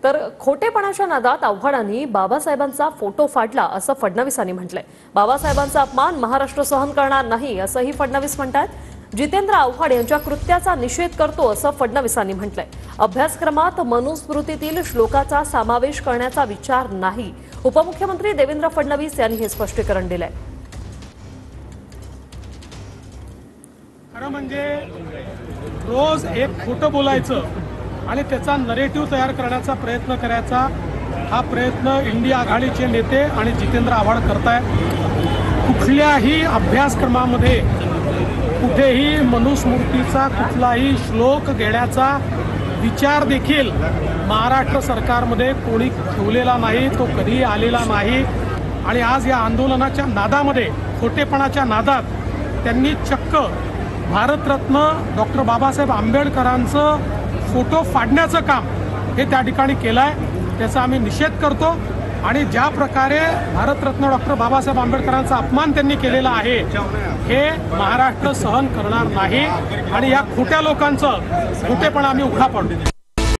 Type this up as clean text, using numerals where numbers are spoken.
तर खोटेपणाच्या नादात आव्हाडांनी बाबासाहेबांचा फोटो फाडला असं फडणवीसांनी म्हटलंय। बाबासाहेबांचा अपमान महाराष्ट्र सहन करणार नाही असंही फडणवीस म्हणतात। जितेंद्र आव्हाड यांच्या कृत्याचा निषेध करतो असं फडणवीसांनी म्हटलंय। अभ्यासक्रमात मनुस्मृतीतील श्लोकाचा समावेश करण्याचा विचार नाही। उपमुख्यमंत्री देवेंद्र फडणवीस यांनी हे स्पष्टीकरण दिलंय। खरं म्हणजे रोज एक खोटं बोलायचं आणि त्याचा नरेटिव्ह तयार करण्याचा प्रयत्न करायचा, हा प्रयत्न इंडिया आघाडीचे नेते आणि जितेंद्र आव्हाड करतायत। कुठल्याही अभ्यासक्रमामध्ये कुठेही मनुस्मृतीचा कुठलाही श्लोक घेण्याचा विचार देखील महाराष्ट्र सरकारमध्ये कोणी ठेवलेला नाही, तो कधी आलेला नाही। आणि आज या आंदोलनाच्या नादामध्ये, खोटेपणाच्या नादात त्यांनी चक्क भारतरत्न डॉक्टर बाबासाहेब आंबेडकरांचं फोटो फाडण्याचं काम हे त्या ठिकाणी केलंय। त्याचा आम्ही निषेध करतो आणि ज्या प्रकारे भारतरत्न डॉक्टर बाबासाहेब आंबेडकरांचा अपमान त्यांनी केलेला आहे हे महाराष्ट्र सहन करणार नाही आणि या खोट्या लोकांचं खोटेपणा आम्ही उघडा पाडू।